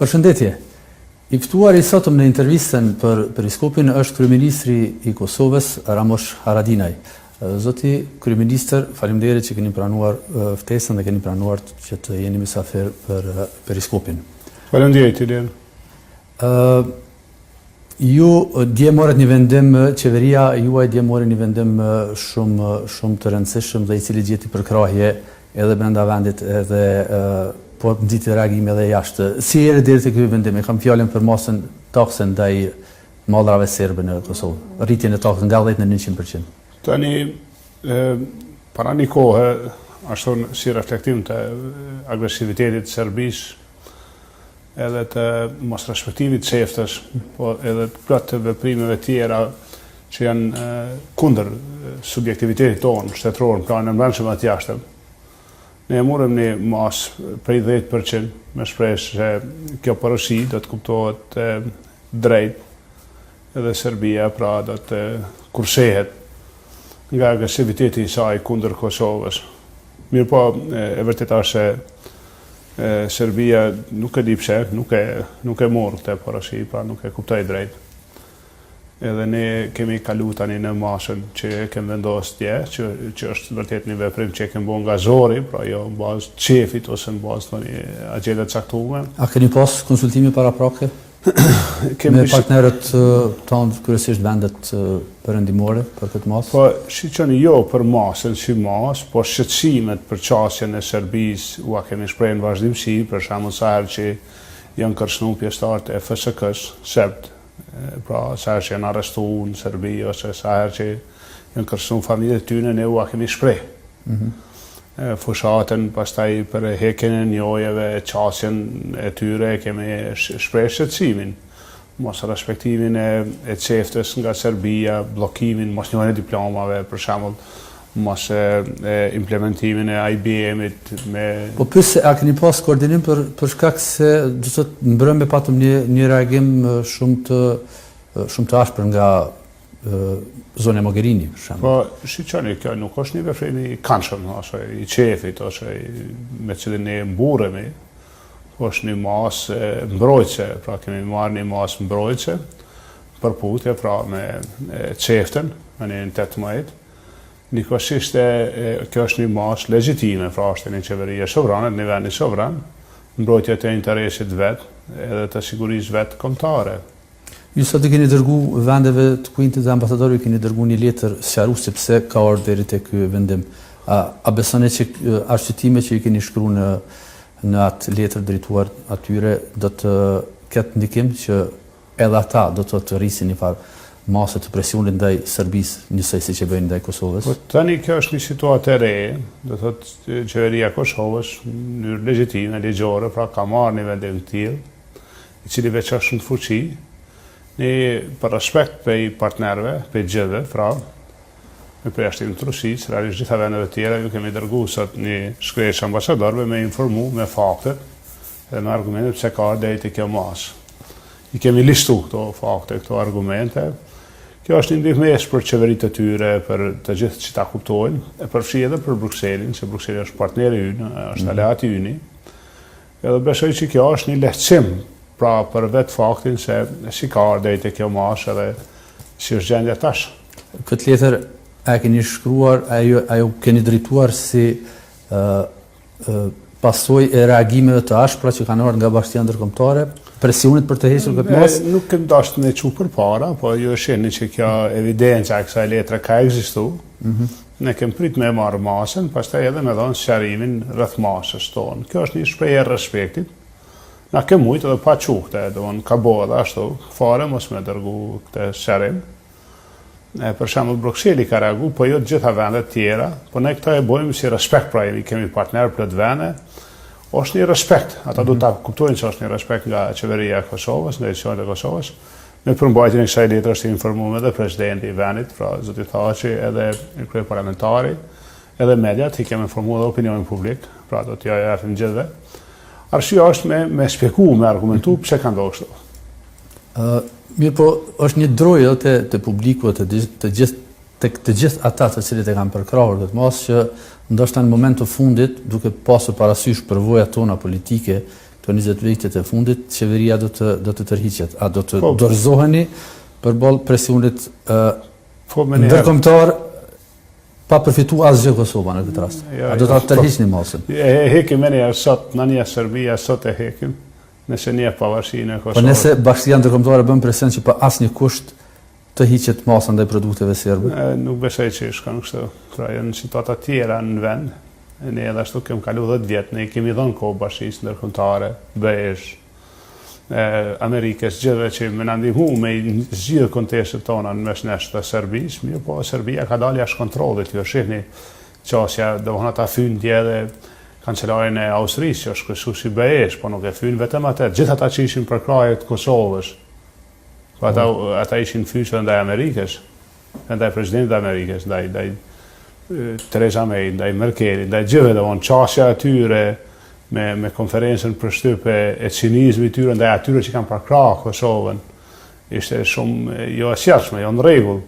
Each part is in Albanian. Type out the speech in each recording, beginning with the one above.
Përshëndetje. I ftuar i sotëm në intervistën për Periskopin është kryeministri i Kosovës, Ramush Haradinaj. Zoti kryeministër, faleminderit që keni pranuar ftesën dhe keni pranuar që të jeni mysafir për Periskopin. Faleminderit, Ilir. Ju dje morët një vendim, qeveria juaj dje morë një vendim shumë të rëndësishëm dhe i cili gjeti përkrahje edhe brenda vendit edhe po nxiti reagime edhe jashtë. Si erdhi deri te ky vendim? Kam fjalën për masën taksën ndaj mallrave serbe në Kosovë. Rritjen e taksës nga 10 në 100%. Tani para një kohë, ashtu si reflektim të agresivitetit të Serbisë, edhe të mos respektimit çeftës, po edhe të plot të veprimeve tjera që janë kundër subjektivitetit tonë shtetëror në planin e brendshëm atë jashtëm. Ne morëm një masë prej 10% me shpresë që kjo porosi do të kuptohet drejt edhe Serbia pra do të kursehet nga agresiviteti i saj kundër Kosovës. Mirë po, e vërtet është se Serbia nuk e di pse, nuk e morë këtë porosi, pra nuk e kuptoi drejt. Edhe ne kemi kalu tani në masën që kemi vendosur dje, që është vërtet një veprim që kemi bërë nga zori, pra jo në bazë qefit ose në bazë të një agjende të caktuar. A keni pas konsultime paraprake me partnerët tonë, kryesisht vendet perëndimore për këtë masë? Po, shiqoni jo për masën si masë, po shqetësimet për qasjen e Serbisë ua kemi shprehur në vazhdimsi, për shembull sa herë që janë kërcënuar pjesëtarët e FSK-s serbt, pra sa herë që janë arrestuar në Serbi ose sa herë që janë kërcënuar familjet tyre, ne ua kemi shprehur. Fushatën, pastaj për hekjen e njojeve, qasjen e tyre, kemi shprehur shqetësimin, mos respektimin e çeftës nga Serbia, bllokimin, mos njohjen e diplomave, për shembull, mos implementimin e IBM-it me... Po pyse, a keni pas koordinim për shkak se do të mbrëmje patëm një reagim shumë të ashpër nga zona Mogherini, për shembull. Po, shiqoni, kjo nuk është një veprim i këndshëm, ose i qefit, ose me cilin ne mburremi, po është një masë mbrojtëse, pra kemi marrë një masë mbrojtëse, përputje, pra me çeftën, me një 18. Nikosisht kjo është një masë legjitime, pra është një qeverie sovrane, një vend sovran, mbrojtja të interesit vet, edhe të sigurisë vet kombëtare. Ju sot keni dërgu vendeve të Kuintit dhe ambasadorëve keni dërgu një letër sqaruese pse ka ardhur deri te ky vendim. A besoni që arsyetimet që i keni shkruar në atë letër drejtuar atyre do të ketë ndikim që edhe ata do të rrisin një farë masë të presionit ndaj Serbisë, njësoj siç e bëjnë ndaj Kosovës? Po tani kjo është një situatë e re, do thotë qeveria e Kosovës në mënyrë legjitime, ligjore, pra ka marrë një vendim të tillë, i cili veç është në fuqi. Ne për respekt për partnerëve, për gjithëve, pra, me përjashtim të Rusisë, realisht gjitha vendeve tjera, ju kemi dërguar sot një shkretje ambasadorëve me informu me fakte dhe me argumente pse ka deri te kjo masë. I kemi listu këto fakte, këto argumente. Kjo është një ndihmës për qeveritë të tyre, për të gjithë që ta kuptojnë, e përfshi edhe për Brukselin, se Brukseli është partneri ynë, është aleati yni. Edhe besoj që kjo është një lehtësim, pra për vetë faktin se si ka ardhur te kjo masë edhe si është gjendja tash. Këtë letër a keni shkruar, ajo keni drejtuar si pasojë e reagimeve të ashpra që kanë ardhur nga Bashkia Ndërkombëtare, presionit për të hequr këtë masë? Nuk kemi dashur me çu përpara, po ju shihni që kjo evidenca e kësaj letre ka ekzistuar. Ne kemi prit me marrë masën, pastaj edhe me dhënë sqarimin rreth masës tonë. Kjo është një shprehje respektit. Na ke mujtë edhe pa qukte, ka bo edhe ashtu, fare mos me dërgu këtë sqarim. Për shembull Brukseli ka reagu, po jo të gjitha vendet tjera, po ne këta e bojmë si respekt, pra kemi partner plot vende, është një respekt, ata do ta kuptojnë që është një respekt nga qeveria e Kosovës, nga institucionet e Kosovës. Me përmbajtjen e kësaj letre është informuar edhe presidenti i vendit, pra zoti Thaçi, edhe kryeparlamentari, edhe mediat, i kemi informuar edhe opinionin publik, pra do t'ja japim gjithëve. Arsyeja është me shpjegu, me argumentu pse ka ndodhur kështu. Mirë po, është një drojë të publiku, të gjithë ata të cilët e kanë përkrahur këtë masë që ndoshta në moment të fundit, duke pasur parasysh përvojat tona politike, të 20 vitet e fundit, qeveria do të tërhiqet. A do të dorëzoheni përballë presionit ndërkombëtar pa përfitu asgjë Kosova në këtë rast? A do ta tërhiqni masën? E hekim e njerë sot, në një Serbia sot e hekim, nëse një pavarësinë e Kosovës. Po nëse bashkia ndërkombëtare bën presion që pa asnjë kusht të hiqet masa ndaj produkteve serbe? Nuk besoj që shkon kështu. Pra janë situata tjera në vend. Ne edhe ashtu kemi kalu 10 vjet, ne kemi dhënë kohë bashkisë ndërkombëtare, BE-s, Amerikës, gjithëve që me në ndihmu me zgjidhë kontestet tona në mes nesh të Serbisë, mirë po Serbia ka dalë jashtë kontrollit, jo shihni qasja, do vëna ta fyndje edhe kancelarin e Austrisë, që është kështu si BE-s, po nuk e fynd vetëm atë, gjithë ata që ishin për krajet Kosovës, po ata ishin fyndë ndaj Amerikës, ndaj presidentit Amerikës, ndaj Theresa May, ndaj Merkel, ndaj gjithëve do vonë qasja atyre, me konferencën për shtype e cinizmi tyre ndaj atyre që kanë përkrahë Kosovën, ishte shumë jo asjashme, jo në rregull.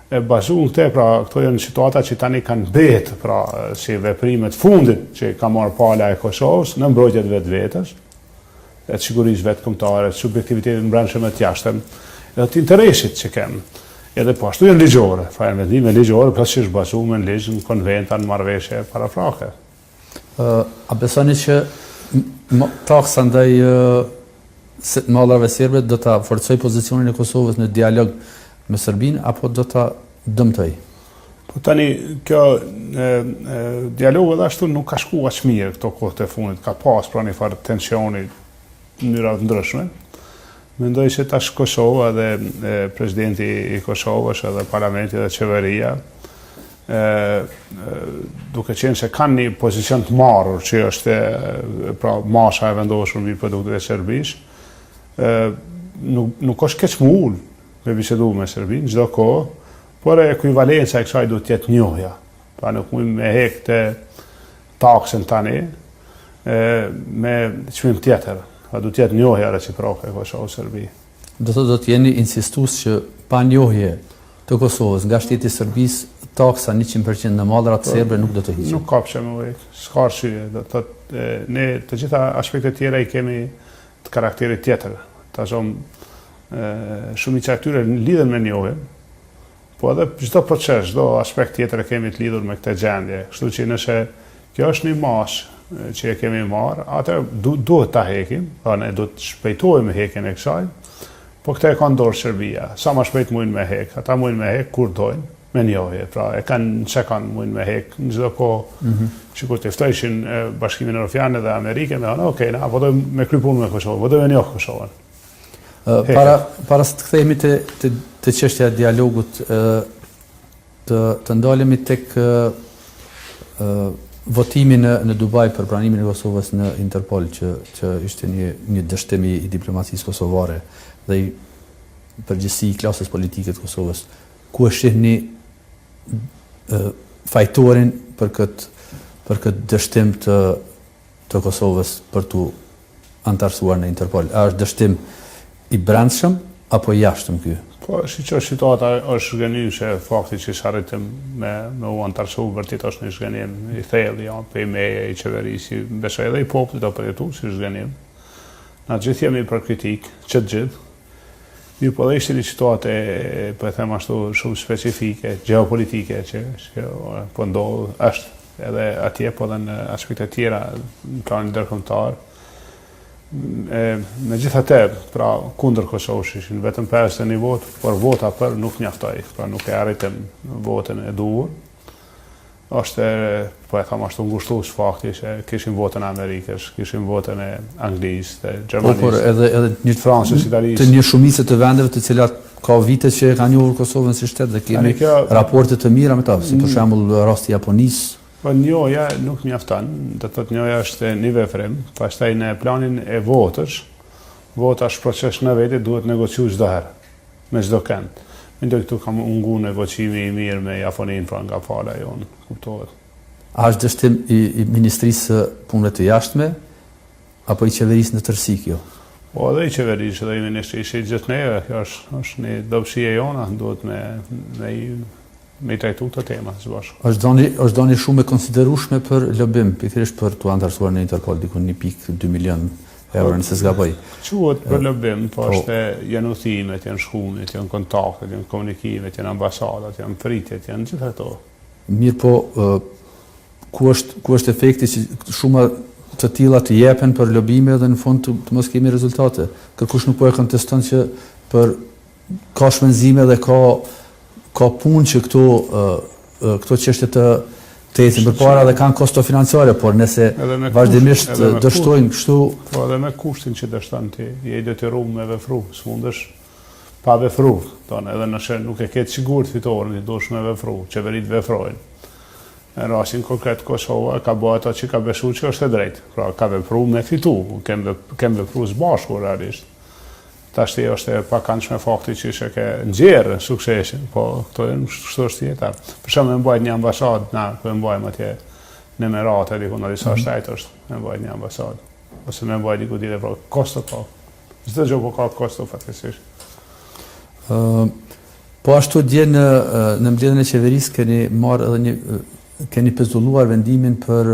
E bazuar këte, pra, këto janë situata që tani kanë betë, pra, si veprimet fundit që ka marrë pala e Kosovës, në mbrojtjet vetës, e të sigurisë vetëkombëtare, të subjektivitetit brendshëm të jashtëm, edhe të interesit që kemë. Edhe po ashtu janë ligjore, pra janë vendime ligjore, plus që është bazuar në ligj, në konventa, në marrëveshje parafrake. A besoni që taksa ndaj mallarëve serbe do ta forcoj pozicionin e Kosovës në dialog me Serbinë apo do ta dëmtoj? Po tani kjo dialogu edhe ashtu nuk ka shkuar aq mirë këto kohët e fundit, ka pas pra një farë tensioni në mënyra të ndryshme. Mendoj se tash Kosova dhe presidenti i Kosovës edhe parlamenti dhe qeveria duke qenë se kanë një pozicion të marrur që është pra masha e vendosur mbi produktet e Serbisë, nuk është keq më ul me bisedu me Serbinë çdo kohë, por ekuivalenca e kësaj duhet të jetë njohja. Pra nuk mund me hek të taksën tani me çmim tjetër. Pra duhet të jetë njohja reciproke Kosovë-Serbi. Do të jeni insistues që pa njohje të Kosovës nga shteti i Serbisë taksa 100% në mallrat serbe nuk do të hiqet. Nuk ka pse më vjet. S'ka arsye, do të thotë ne të gjitha aspektet tjera i kemi të karakterit tjetër. Tashom shumica e tyre lidhen me njohjen, po edhe çdo proces, çdo aspekt tjetër e kemi të lidhur me këtë gjendje. Kështu që nëse kjo është një masë që e kemi marrë, atëherë duhet ta hekim, pra ne do të shpejtojmë hekjen e kësaj. Po këtë e ka ndorë Serbia, sa më shpejt mujnë me hek, ata mujnë me hek kur dojnë, me njohje, pra e kanë që kanë mujnë me hek, në çdo kohë që kur të ftojshin Bashkimin Evropian dhe Amerikën, me thonë, okej, na po dojmë me kry punë me Kosovën, po dojmë me njohë Kosovën. Para se të kthehemi te çështja e dialogut, të ndalemi tek votimi në Dubai për pranimin e Kosovës në Interpol, që ishte një dështim i diplomacisë kosovare dhe i përgjithësi i klasës politike të Kosovës. Ku e shihni fajtorin për këtë dështim të Kosovës për tu antarësuar në Interpol? A është dështim i brendshëm apo i jashtëm ky? Po, siç është situata është zhgënjur se fakti që s'arritëm me u antarësu vërtet është një zhgënjim i thellë, ja, pe meje i qeverisë, besoj edhe i popullit do përjetu si zhgënjim. Na gjithë jemi për kritik, që të gjithë. Mirë po dhe ishte një situatë, po e them ashtu, shumë specifike, geopolitike, që po ndodhë, është edhe atje, po dhe në aspekte tjera në planin ndërkombëtar. Me gjithatë, pra kundër Kosovës ishin vetëm 51 votë, por vota për nuk njaftoi, pra nuk e arritëm votën e duhur. Është, po e tham ashtu, ngushtues fakti se kishim votën e Amerikës, kishim votën e Anglisë, të Gjermanisë, por edhe një Francës, Italisë. Të një shumicë të vendeve të cilat ka vite që e ka njohur Kosovën si shtet dhe kemi raporte të mira me ta, si për shembull rasti i Japonisë. Po njohja nuk mjafton, do të thotë njohja është një veprim, pastaj në planin e votës, vota është proces në vetë, duhet negociuar çdo herë me çdo kënd. Mendoj këtu kam ungu negocimi i mirë me Japoninë pra nga pala jonë, kuptohet. A është dështim i Ministrisë së Punëve të Jashtme apo i qeverisë në tërësi kjo? Po edhe i qeverisë dhe i ministrisë i gjithë neve, kjo është një dobësi e jona, duhet me i trajtu këtë tema së bashku. Është dhënie shumë e konsiderueshme për lobim, pikërisht për tu antarësuar në Interpol diku 1.2 milion euro nëse s'gaboj. Quhet për lobim, po është janë udhimet, janë shkrimit, janë kontaktet, janë komunikimet, janë ambasadat, janë pritjet, janë gjithë ato. Mirë po, ku është efekti që shumë të tilla të jepen për lobime dhe në fund të mos kemi rezultate. Kërkush nuk po e konteston që ka shpenzime dhe ka punë që këto çështje të ecin përpara dhe kanë kosto financiare, por nëse vazhdimisht dështojnë kështu. Po edhe me kushtin që dështon ti, je i detyruar me vepru, s'mundesh pa vepru. Edhe nëse nuk e ke të sigurt fitoren, ti duhesh me vepru, qeveritë veprojnë. Në rastin konkret Kosova ka bërë ato që ka beshuar që është e drejtë. Pra ka vepruar me fitu, kem vepruar së bashku realisht. Tashti është e pakëndshme fakti që ishe ke nxjerrë suksesin, po këto kështu është jeta. Për shembull, me mbajt një ambasadë, na ku e mbajmë atje në Emirate, diku në disa shtete është, me mbajt një ambasadë. Ose me mbajt diku tjetër, pra kosto ka. Çdo gjë po ka kosto fatkeqësisht. Po ashtu dje në mbledhjen e qeverisë keni pezulluar vendimin për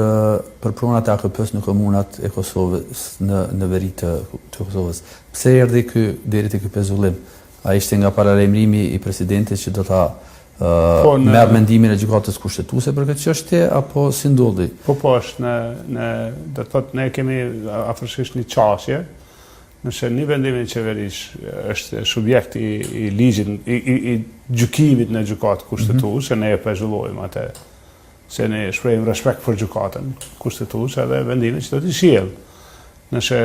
pronat e AKP-s në komunat e Kosovës, në veri të Kosovës. Pse erdhi deri te ky pezullim? A ishte nga paralajmërimi i presidentit që do ta merr mendimin e gjykatës kushtetuese për këtë çështje apo si ndodhi? Po është do të thotë ne kemi afërsisht një çështje, nëse një vendim i qeverisë është subjekt i ligjit i gjykimit në gjykatë kushtetuese, ne e pezullojmë atë. Se ne shprehim respekt për gjykatën kushtetuese dhe vendimin që do t'i sjellë. Nëse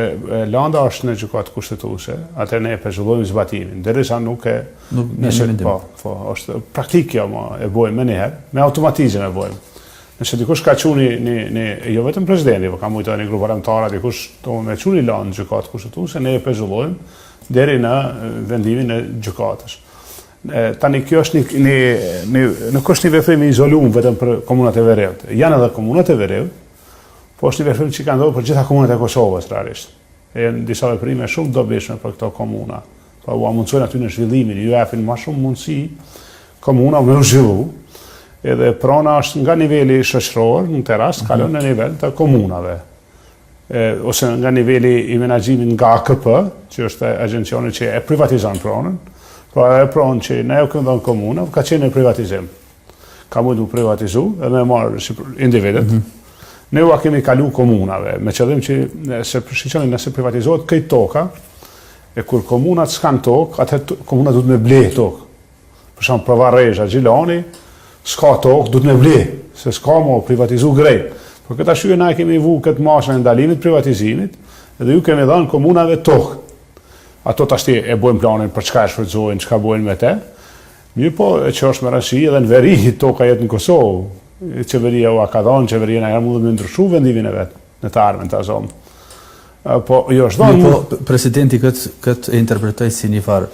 landa është në gjykatë kushtetuese, atëherë ne e pezullojmë zbatimin. Derisa nuk po, është praktikë e bojmë menjëherë, me automatizëm e bojmë. Nëse dikush ka quni jo vetëm presidenti, po ka mujtë edhe një grup parlamentar, dikush me quni landë në gjykatë kushtetuese, ne e pezullojmë deri në vendimin e gjykatës. Tani kjo është nuk është një veprim i izoluar vetëm për komunat e Verevt. Janë edhe komunat e Verevt, po është një veprim që ka ndodhur për gjitha komunat e Kosovës realisht. Janë disa veprime shumë dobishme për këto komuna. Po u mundsojnë aty në zhvillimin, ju japin më shumë mundësi komuna me u zhvillu. Edhe prona është nga niveli shoqëror, në këtë rast kalon në nivel të komunave. Ose nga niveli i menaxhimit nga AKP, që është agencioni që e privatizon pronën. Pra e pronë që ne u këndon komuna, ka qenë në privatizim. Ka mujtë u privatizu dhe me marrë individet. Ne u kemi kalu komunave, me qëllim që nëse privatizohet këjt toka, e kur komunat s'kan tokë, atëherë komunat du të me ble tokë. Për shumë Provarezha, Gjilani, s'ka tokë, du të me ble, se s'ka mo privatizu grejt. Për këtë arsye na kemi vu këtë mashën e ndalimit privatizimit, edhe ju kemi dhënë komunave tokë. Ato tashti e bojnë planin për çka e shfrytëzojnë, çka bojnë me te. Mirë po, që është me rëndësi edhe në veri, toka jetë në Kosovë. Qeveria u ka dhënë, qeveria na ka mundur me ndryshu vendimin e vet në të ardhmen ta zonë. Po jo është dhënë. Po presidenti këtë e interpretoi si një farë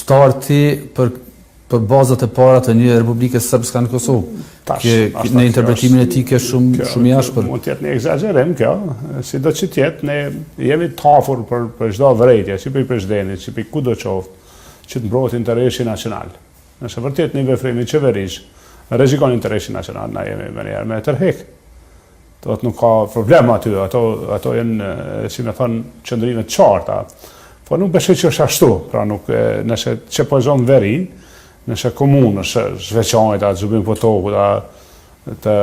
starti për bazat e para të një Republike Srpske në Kosovë. Në interpretimin e tij ke shumë jashtë. Mund të jetë një egzagerim kjo, sido që të jetë, ne jemi të hafur për çdo vërejtje, si për presidentit, si për kudo qoftë, që të mbrohet interesi nacional. Nëse vërtet një veprim i qeverisë rrezikon interesin nacional, na jemi me tërheq. Do të nuk ka problem aty, ato janë, si më thon, qëndrime të qarta. Po nuk besoj që është ashtu, pra nuk nëse çepozon veri, nëse komunës zveçanit, atë zubim po tokut, të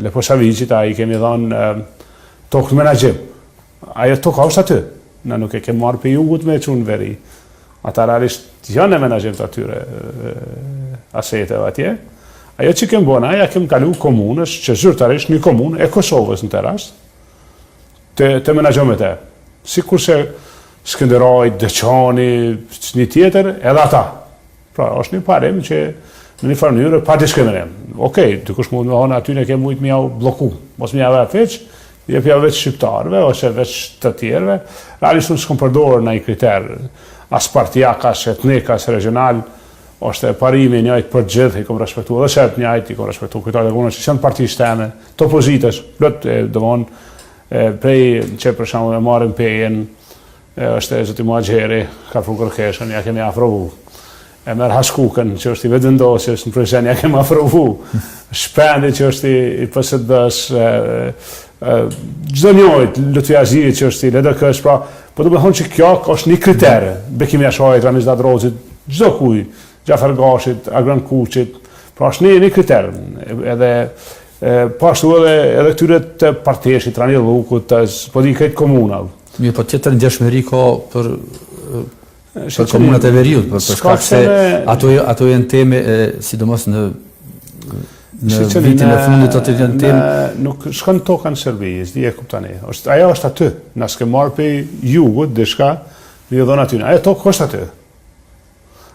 Leposavicit, a i kemi dhënë tokë të menaxhim. Ajo toka është aty. Ne nuk e kemi marrë për jugut me çunë veri. Ata realisht janë në menaxhim të atyre aseteve atje. Ajo që kemi bënë, aja kemi kalu komunës, që zyrtarisht një komunë e Kosovës në të rast, të menaxhojmë te. Sikurse Skënderaj, Deçani, një tjetër, edhe ata. Pra, është një parim që në një farë mënyrë pa diskriminim. Okej, dikush mund me thonë aty ne kemi mujt me jau bloku, mos me javë veç, jep ja veç shqiptarëve ose veç të tjerëve. Realisht nuk s'kom përdorur ndonjë kriter as partijak, as etnik, as regional, është parimi njëjtë për gjithë, i kom respektuar edhe shërt njëjtë, i kom respektuar kujtarët e komunës që janë partisë teme, të opozitës, plot domthon prej që për shembull e marrim PN, është zoti Muhaxheri, ka pru kërkesën, ja kemi afrovu. E merr Haskukën, që është i vetëvendosjes në Prishtinë, ja kemi afrovu. Shpendi që është i PSD-s, Gjdo njojt lutjazirit që është tile, edhe kësh, pra, po do me thonë që kjo është një kritere, Bekimi Ashajit, Ramizdat Rozit, gjdo kuj, Gjafer Gashit, Agran Kuqit, pra është një kriter, edhe pashtu edhe këtyre të parteshit, Ranil Lukut, po di këtë komunal. Mirë, po tjetër ndjeshmëri ka për komunat e Veriut, për shkak se ato janë teme, sidomos në vitin e fundit ato janë teme. Nuk shkon toka në Serbi, s'di e kuptani. Ajo është aty, na s'ke marrë pe jugut, dishka, një dhona aty. Ajo tokë është aty.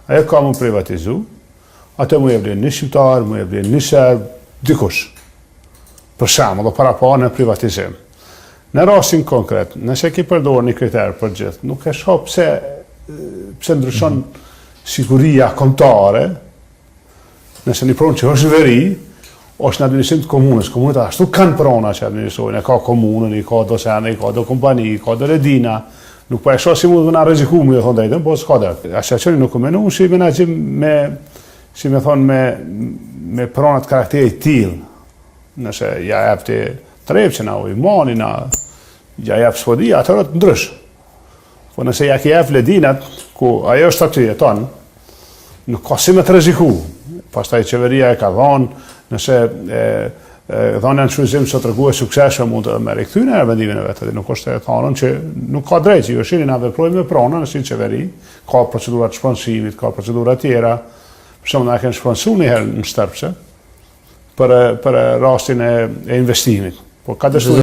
Ajo ka mu privatizu, ato mu jeblen një shqiptar, mu jeblen një serb, dikush. Për shembull, do para pa në privatizim. Në rastin konkret, nëse ki përdor një kriter për gjithë, nuk e shoh pse ndryshon siguria kombëtare, nëse një pronë që është veri, është në administrim të komunës. Komunët ashtu kanë prona që administrojnë, ka komunën, ka do sene, ka do kompani, ka do redina. Nuk po e shoh si mund të na rrezikojmë, thonë drejtën, po s'ka dot. Asociacioni nuk menon si menaxhim me pronat karakterit tillë. Nëse ja jep ti trepçën apo imani na ja jep spodia, atëherë të ndrysh. Po nëse ja ke jep ledinat, ku ajo është aty e ton, nuk ka si me të rreziku. Pastaj qeveria e ka dhënë, nëse dhënia në shfrytëzim sot rregull e suksesshëm mund të me rikthyejnë në vendimin e vet, nuk është e thënë që nuk ka drejtë, ju shihni na veprojmë me pronën si qeveri, ka procedura të shpensimit, ka procedura tjera. Për shembull, na kanë shpensuar një herë në Shterpse për rastin e investimit. Po ka dështuar